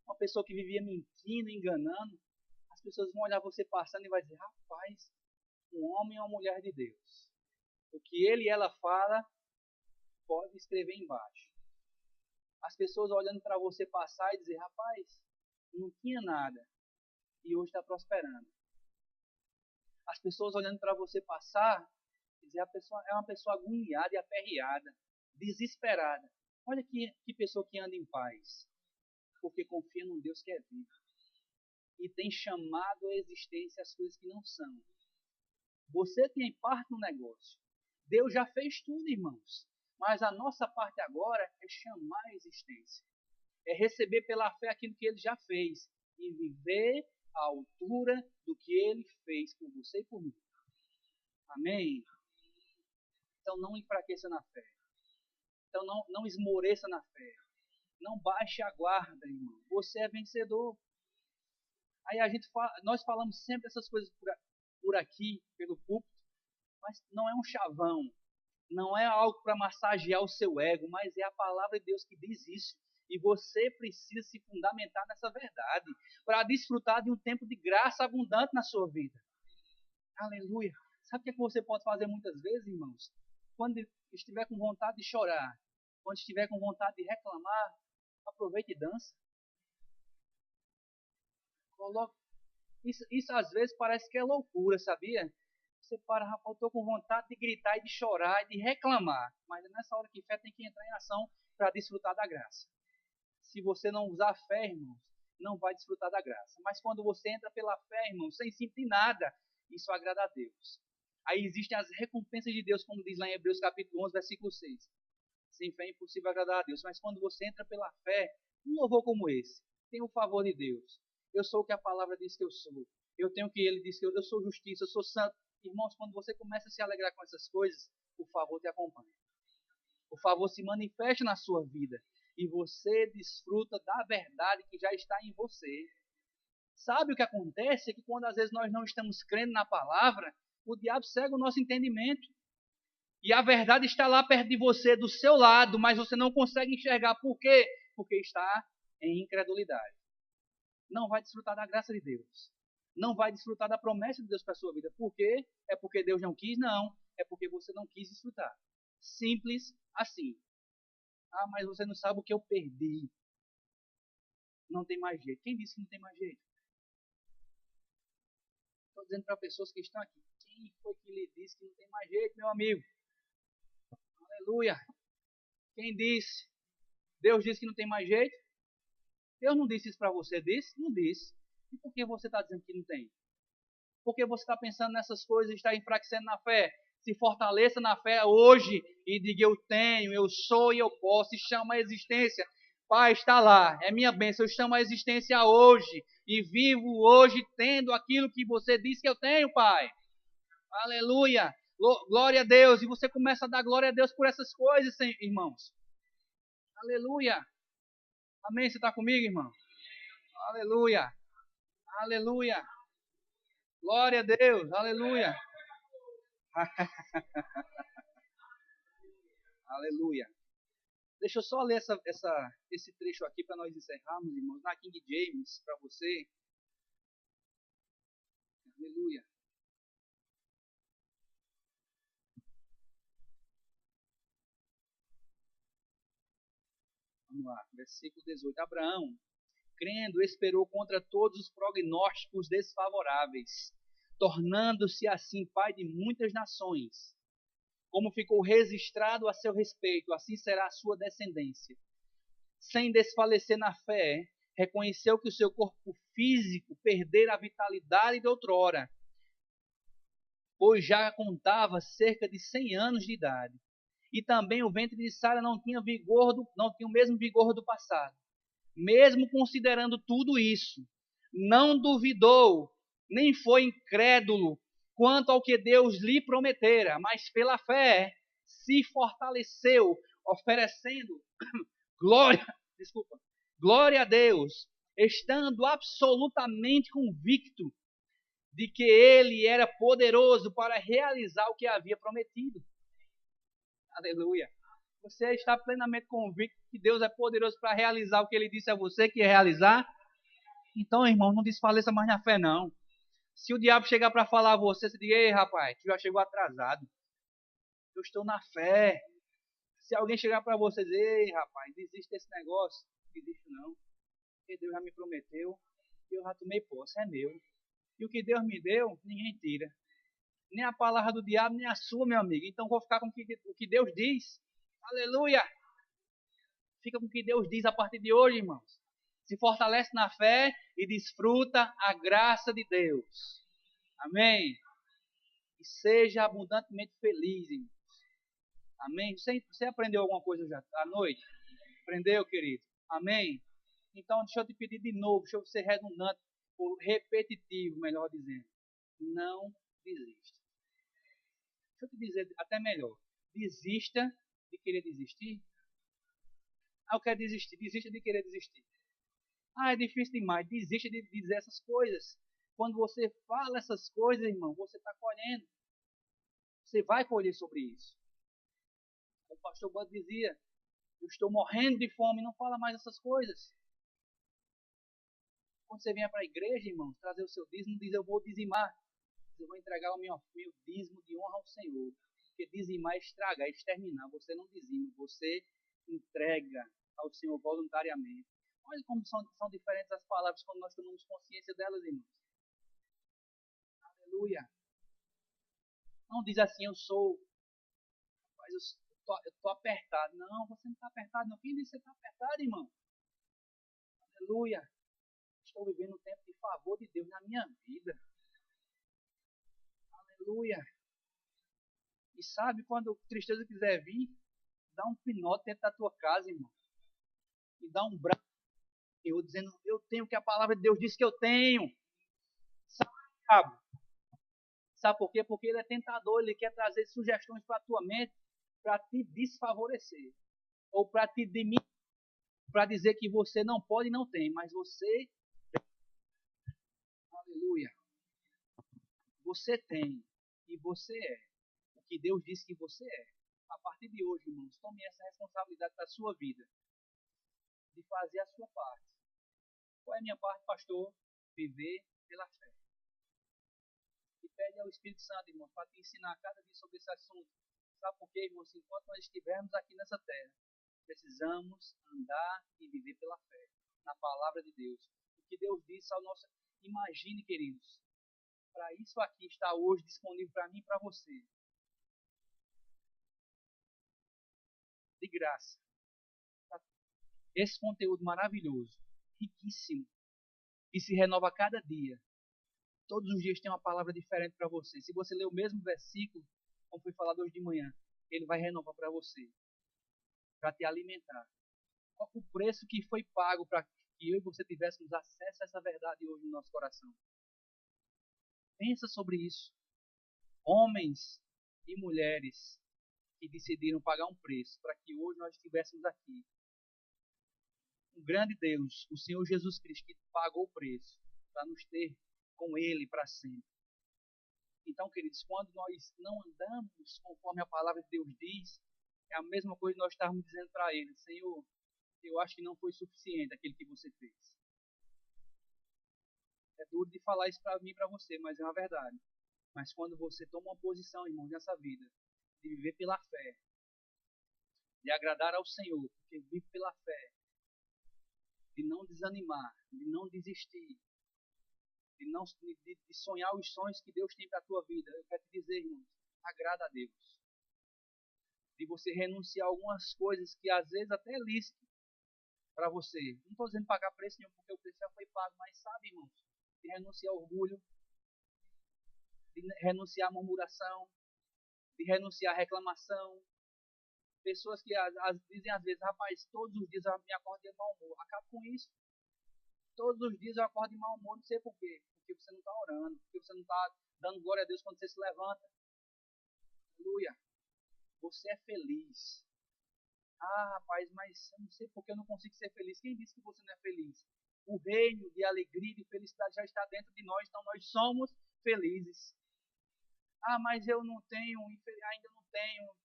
Uma pessoa que vivia mentindo, enganando, as pessoas vão olhar você passando e vai dizer, rapaz, um homem ou uma mulher de Deus. O que ele e ela fala, pode escrever embaixo. As pessoas olhando para você passar e dizer, rapaz, não tinha nada e hoje está prosperando. As pessoas olhando para você passar e dizer, a pessoa é uma pessoa agoniada e aperreada, desesperada. Olha que pessoa que anda em paz, porque confia num Deus que é vivo e tem chamado à existência as coisas que não são. Você tem parte no negócio. Deus já fez tudo, irmãos. Mas a nossa parte agora é chamar a existência. É receber pela fé aquilo que Ele já fez. E viver à altura do que Ele fez por você e por mim. Amém? Então não enfraqueça na fé. Então não esmoreça na fé. Não baixe a guarda, irmão. Você é vencedor. Aí nós falamos sempre essas coisas por aqui, pelo púlpito. Mas não é um chavão. Não é algo para massagear o seu ego, mas é a palavra de Deus que diz isso. E você precisa se fundamentar nessa verdade para desfrutar de um tempo de graça abundante na sua vida. Aleluia. Sabe o que você pode fazer muitas vezes, irmãos? Quando estiver com vontade de chorar, quando estiver com vontade de reclamar, aproveite e dança. Isso às vezes parece que é loucura, sabia? Você para, rapaz, eu estou com vontade de gritar e de chorar e de reclamar. Mas é nessa hora que fé tem que entrar em ação para desfrutar da graça. Se você não usar fé, irmãos, não vai desfrutar da graça. Mas quando você entra pela fé, irmãos, sem sentir nada, isso agrada a Deus. Aí existem as recompensas de Deus, como diz lá em Hebreus capítulo 11, versículo 6. Sem fé é impossível agradar a Deus. Mas quando você entra pela fé, um louvor como esse, tem o favor de Deus. Eu sou o que a palavra diz que eu sou. Eu tenho o que ele diz que eu sou justiça, eu sou santo. Irmãos, quando você começa a se alegrar com essas coisas, o favor te acompanha. O favor se manifesta na sua vida. e você desfruta da verdade que já está em você. Sabe o que acontece? É que quando às vezes nós não estamos crendo na palavra, o diabo cega o nosso entendimento. E a verdade está lá perto de você, do seu lado, mas você não consegue enxergar. Por quê? Porque está em incredulidade. Não vai desfrutar da graça de Deus. Não vai desfrutar da promessa de Deus para a sua vida. Por quê? É porque Deus não quis? Não. É porque você não quis desfrutar. Simples assim. Ah, mas você não sabe o que eu perdi. Não tem mais jeito. Quem disse que não tem mais jeito? Estou dizendo para pessoas que estão aqui. Quem foi que lhe disse que não tem mais jeito, meu amigo? Aleluia. Quem disse? Deus disse que não tem mais jeito? Deus não disse isso para você? Disse? Não disse. E por que você está dizendo que não tem? Porque você está pensando nessas coisas e está enfraquecendo na fé. Se fortaleça na fé hoje e diga: eu tenho, eu sou e eu posso. E chama a existência. Pai, está lá, é minha bênção. Eu chamo a existência hoje e vivo hoje tendo aquilo que você disse que eu tenho, Pai. Aleluia. Glória a Deus. E você começa a dar glória a Deus por essas coisas, irmãos. Aleluia. Amém? Você está comigo, irmão? Aleluia. Aleluia. Glória a Deus. Aleluia. Aleluia. Deixa eu só ler esse trecho aqui para nós encerrarmos, irmãos, na King James, para você. Aleluia. Vamos lá, versículo 18. Abraão, crendo, esperou contra todos os prognósticos desfavoráveis, tornando-se assim pai de muitas nações. Como ficou registrado a seu respeito, assim será a sua descendência. Sem desfalecer na fé, reconheceu que o seu corpo físico perdera a vitalidade de outrora, pois já contava cerca de 100 anos de idade. E também o ventre de Sara não tinha o mesmo vigor do passado. Mesmo considerando tudo isso, não duvidou, nem foi incrédulo quanto ao que Deus lhe prometera, mas pela fé se fortaleceu, oferecendo glória, desculpa, glória a Deus, estando absolutamente convicto de que ele era poderoso para realizar o que havia prometido. Aleluia. Você está plenamente convicto que Deus é poderoso para realizar o que ele disse a você que ia realizar? Então, irmão, não desfaleça mais na fé, não. Se o diabo chegar para falar a você, você diga: ei, rapaz, tu já chegou atrasado. Eu estou na fé. Se alguém chegar para você e dizer: ei, rapaz, desiste desse negócio. Não desiste não. Porque Deus já me prometeu. Eu já tomei posse, é meu. E o que Deus me deu, ninguém tira. Nem a palavra do diabo, nem a sua, meu amigo. Então vou ficar com o que Deus diz. Aleluia. Fica com o que Deus diz a partir de hoje, irmãos. Se fortalece na fé e desfruta a graça de Deus. Amém. E seja abundantemente feliz, irmãos. Amém. Você aprendeu alguma coisa já à noite? Aprendeu, querido? Amém. Então, deixa eu te pedir de novo, deixa eu ser redundante, ou repetitivo, melhor dizendo. Não desista. Deixa eu te dizer até melhor. Desista de querer desistir. Ah, eu quero desistir. Desista de querer desistir. Ah, é difícil demais. Desista de dizer essas coisas. Quando você fala essas coisas, irmão, você está colhendo. Você vai colher sobre isso. O pastor Bud dizia: eu estou morrendo de fome. Não fala mais essas coisas. Quando você vier para a igreja, irmão, trazer o seu dízimo, diz: eu vou dizimar. Eu vou entregar o meu dízimo de honra ao Senhor. Porque dizimar é estragar, é exterminar. Você não dizima, você entrega ao Senhor voluntariamente. Olha como são diferentes as palavras quando nós tomamos consciência delas, irmãos. Aleluia. Não diz assim: eu sou, mas eu tô apertado. Não, você não está apertado, não. Quem disse que você está apertado, irmão? Aleluia. Estou vivendo um tempo de favor de Deus na minha vida. Aleluia. E sabe, quando a tristeza quiser vir, dá um pinote dentro da tua casa, irmão. E dá um braço, eu dizendo: eu tenho o que a palavra de Deus diz que eu tenho. Sabe? Sabe por quê? Porque ele é tentador, ele quer trazer sugestões para a tua mente para te desfavorecer ou para te diminuir. para dizer que você não pode e não tem, mas você, aleluia, você tem e você é o que Deus disse que você é. A partir de hoje, irmãos, tome essa responsabilidade para a sua vida, de fazer a sua parte. Qual é a minha parte, pastor? Viver pela fé. E pede ao Espírito Santo, irmão, para te ensinar cada dia sobre esse assunto. Sabe por quê, irmãos? Enquanto nós estivermos aqui nessa terra, precisamos andar e viver pela fé, na palavra de Deus. O que Deus disse ao nosso... Imagine, queridos, para isso aqui está hoje disponível para mim e para você. De graça. Esse conteúdo maravilhoso, riquíssimo, e se renova a cada dia. Todos os dias tem uma palavra diferente para você. Se você ler o mesmo versículo, como foi falado hoje de manhã, ele vai renovar para você, para te alimentar. Qual o preço que foi pago para que eu e você tivéssemos acesso a essa verdade hoje no nosso coração? Pensa sobre isso. Homens e mulheres que decidiram pagar um preço para que hoje nós estivéssemos aqui. Um grande Deus, o Senhor Jesus Cristo, que pagou o preço para nos ter com Ele para sempre. Então, queridos, quando nós não andamos conforme a palavra de Deus diz, é a mesma coisa que nós estávamos dizendo para Ele: Senhor, eu acho que não foi suficiente aquilo que você fez. É duro de falar isso para mim e para você, mas é uma verdade. Mas quando você toma uma posição, irmão, nessa vida, de viver pela fé, de agradar ao Senhor, porque vive pela fé, de não desanimar, de não desistir, de sonhar os sonhos que Deus tem para a tua vida. Eu quero te dizer, irmão, agrada a Deus. De você renunciar a algumas coisas que às vezes até é lícito para você. Não estou dizendo pagar preço nenhum, porque o preço já foi pago, mas sabe, irmãos, de renunciar ao orgulho, de renunciar à murmuração, de renunciar à reclamação. Pessoas que dizem às vezes: rapaz, todos os dias eu me acordo de mau humor. Acaba com isso. Todos os dias eu acordo de mau humor, não sei por quê. Porque você não está orando, porque você não está dando glória a Deus quando você se levanta. Aleluia. Você é feliz. Ah, rapaz, mas eu não sei porque eu não consigo ser feliz. Quem disse que você não é feliz? O reino de alegria e de felicidade já está dentro de nós, então nós somos felizes. Ah, mas eu não tenho, ainda não tenho.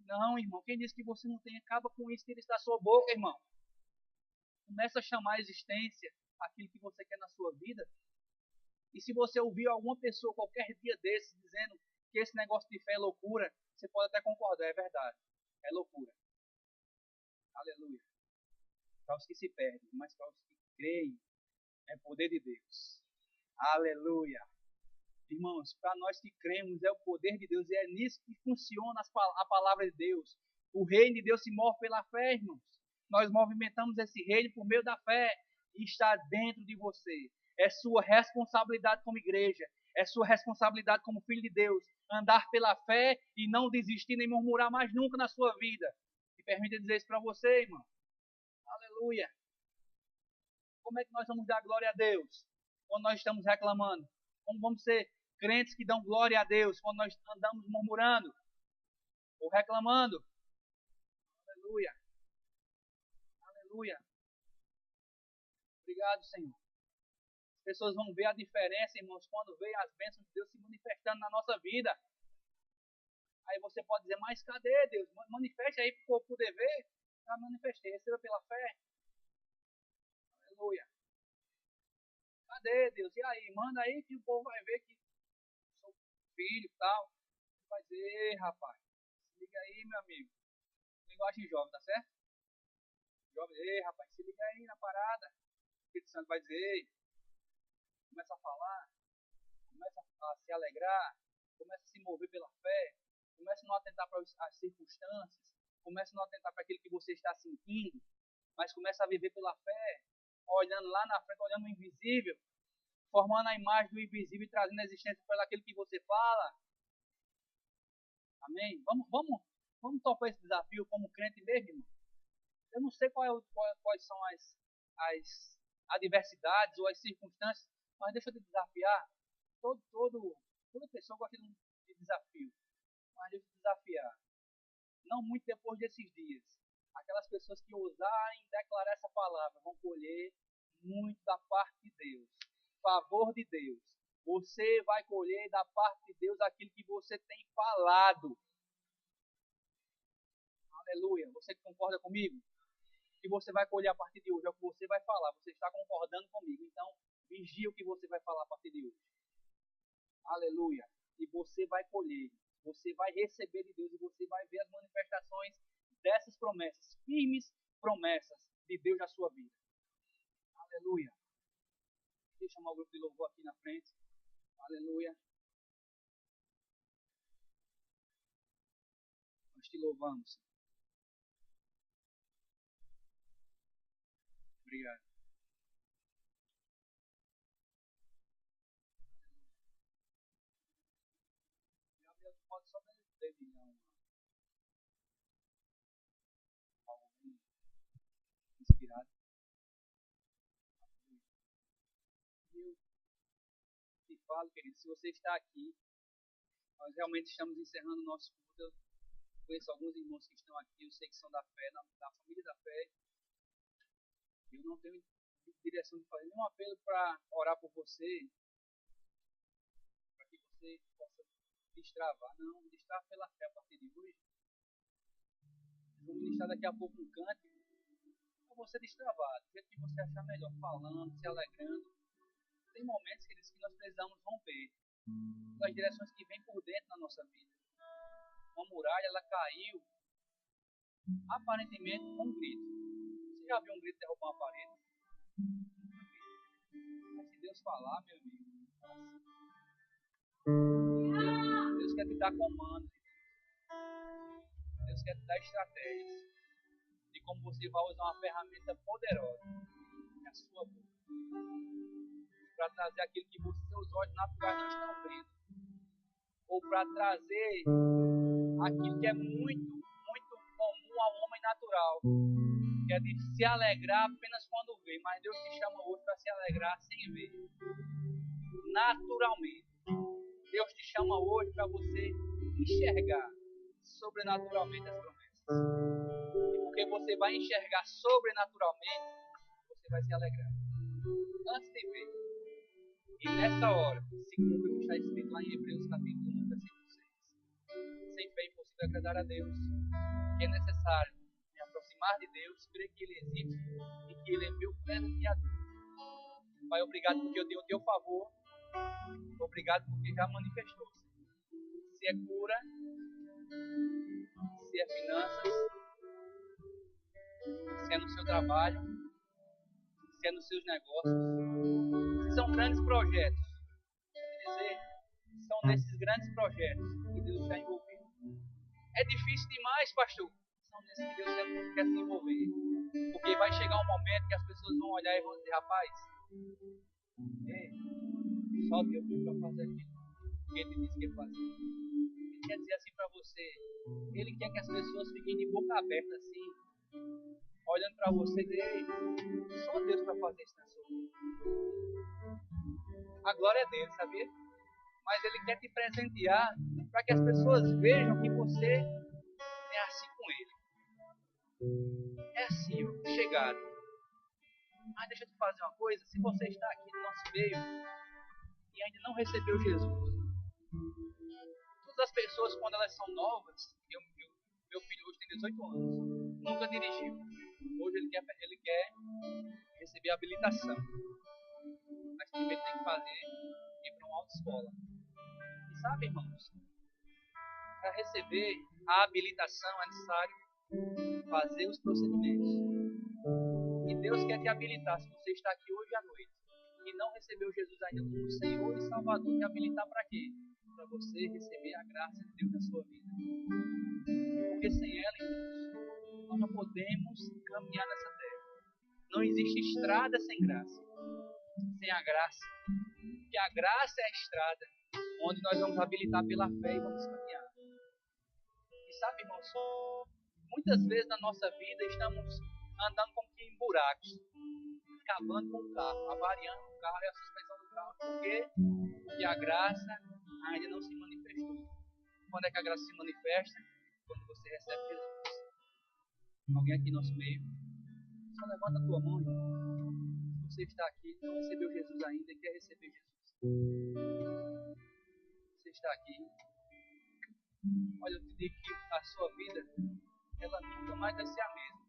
Não, irmão, quem disse que você não tem, acaba com isso, tira isso da sua boca, irmão. Começa a chamar a existência aquilo que você quer na sua vida. E se você ouvir alguma pessoa qualquer dia desses dizendo que esse negócio de fé é loucura, você pode até concordar, é verdade. É loucura. Aleluia. Para os que se perdem, mas para os que creem, é poder de Deus. Aleluia. Irmãos, para nós que cremos, é o poder de Deus e é nisso que funciona a palavra de Deus. O reino de Deus se move pela fé, irmãos. Nós movimentamos esse reino por meio da fé e está dentro de você. É sua responsabilidade como igreja, é sua responsabilidade como filho de Deus, andar pela fé e não desistir nem murmurar mais nunca na sua vida. Me permita dizer isso para você, irmão. Aleluia. Como é que nós vamos dar glória a Deus quando nós estamos reclamando? Como vamos ser crentes que dão glória a Deus quando nós andamos murmurando ou reclamando? Aleluia. Aleluia. Obrigado, Senhor. As pessoas vão ver a diferença, irmãos, quando vê as bênçãos de Deus se manifestando na nossa vida. Aí você pode dizer: mas cadê Deus? Manifeste aí para o povo poder ver. Já manifestei, receba pela fé. Aleluia. Cadê Deus? E aí? Manda aí que o povo vai ver que sou filho e tal. Vai dizer: rapaz, se liga aí, meu amigo. Linguagem jovem, tá certo? Jovem, ei, rapaz, se liga aí na parada. O Espírito Santo vai dizer: ei, começa a falar, começa a se alegrar, começa a se mover pela fé, começa a não atentar para as circunstâncias, começa a não atentar para aquilo que você está sentindo, mas começa a viver pela fé, olhando lá na frente, olhando o invisível, formando a imagem do invisível e trazendo a existência para aquilo que você fala. Amém? Vamos topar esse desafio como crente mesmo, irmão? Eu não sei quais são as adversidades ou as circunstâncias, mas deixa eu te desafiar. Toda pessoa gosta de desafio, mas deixa eu te desafiar. Não muito depois desses dias, a aquelas pessoas que ousarem declarar essa palavra vão colher muito da parte de Deus. Favor de Deus. Você vai colher da parte de Deus aquilo que você tem falado. Aleluia. Você concorda comigo? O que você vai colher a partir de hoje é o que você vai falar. Você está concordando comigo. Então, vigia o que você vai falar a partir de hoje. Aleluia. E você vai colher. Você vai receber de Deus e você vai ver as manifestações dessas promessas. Firmes promessas de Deus na sua vida. Aleluia. Deixa eu chamar o grupo de louvor aqui na frente. Aleluia. Nós te louvamos. Obrigado. Gabriel, tu pode só dedilhar algo inspirado. E eu te falo, querido, se você está aqui, nós realmente estamos encerrando o nosso culto. Eu conheço alguns irmãos que estão aqui, eu sei que são da fé, da família da fé. Eu não tenho direção de fazer nenhum apelo para orar por você, para que você possa destravar. Não, destravar pela fé a partir de hoje. Vou ministrar daqui a pouco um cântico para você destravar, do jeito que você achar melhor, falando, se alegrando. Tem momentos, queridos, que nós precisamos romper das direções que vêm por dentro na nossa vida. Uma muralha, ela caiu aparentemente com um grito. Você já viu um grito derrubar uma parede? Mas se Deus falar, meu amigo, Deus quer te dar comandos. Deus quer te dar estratégias de como você vai usar uma ferramenta poderosa, que é a sua boca, para trazer aquilo que seus olhos naturais não estão vendo, ou para trazer aquilo que é muito, muito comum ao homem natural, que é de se alegrar apenas quando vê, mas Deus te chama hoje para se alegrar sem ver, naturalmente. Deus te chama hoje para você enxergar sobrenaturalmente as promessas. E porque você vai enxergar sobrenaturalmente, você vai se alegrar. Antes de ver. E nessa hora, se cumpre o que está escrito lá em Hebreus capítulo 1, versículo 6. Sem fé é impossível agradar a Deus. Que é necessário me aproximar de Deus, crer que Ele existe e que Ele é meu presenteador. Pai, obrigado porque eu tenho o teu favor. Obrigado porque já manifestou-se. Se é cura, se é finanças, se é no seu trabalho, se é nos seus negócios, se são grandes projetos. Quer dizer, são nesses grandes projetos que Deus está envolvido. É difícil demais, pastor. São nesses que Deus quer se envolver. Porque vai chegar um momento que as pessoas vão olhar e vão dizer, rapaz, só Deus para fazer aquilo que Ele disse que ia fazer. Ele quer dizer assim para você, Ele quer que as pessoas fiquem de boca aberta assim, olhando para você e dizer, só Deus para fazer isso na sua vida. A glória é dele, sabia? Mas Ele quer te presentear para que as pessoas vejam que você é assim com Ele. É assim, ó, chegado. Mas deixa eu te fazer uma coisa, se você está aqui no nosso meio e ainda não recebeu Jesus, todas as pessoas quando elas são novas, meu filho hoje tem 18 anos, nunca dirigiu. Hoje ele quer receber a habilitação. Mas primeiro tem que fazer ir para uma autoescola. E sabe, irmãos, para receber a habilitação é necessário fazer os procedimentos. E Deus quer te habilitar. Se você está aqui hoje à noite e não recebeu Jesus ainda como Senhor e Salvador, te habilitar para quê? Para você receber a graça de Deus na sua vida. Porque sem ela, irmãos, nós não podemos caminhar nessa terra. Não existe estrada sem graça. Sem a graça. Porque a graça é a estrada onde nós vamos habilitar pela fé e vamos caminhar. E sabe, irmãos, muitas vezes na nossa vida estamos andando como que em buracos, acabando com o carro, avariando o carro e a suspensão do carro. Por quê? Porque a graça ainda não se manifestou. Quando é que a graça se manifesta? Quando você recebe Jesus. Alguém aqui no nosso meio? Só levanta a tua mão, irmão. Se você está aqui, não recebeu Jesus ainda e quer receber Jesus. Você está aqui. Olha, eu te digo que a sua vida, ela nunca mais vai ser a mesma.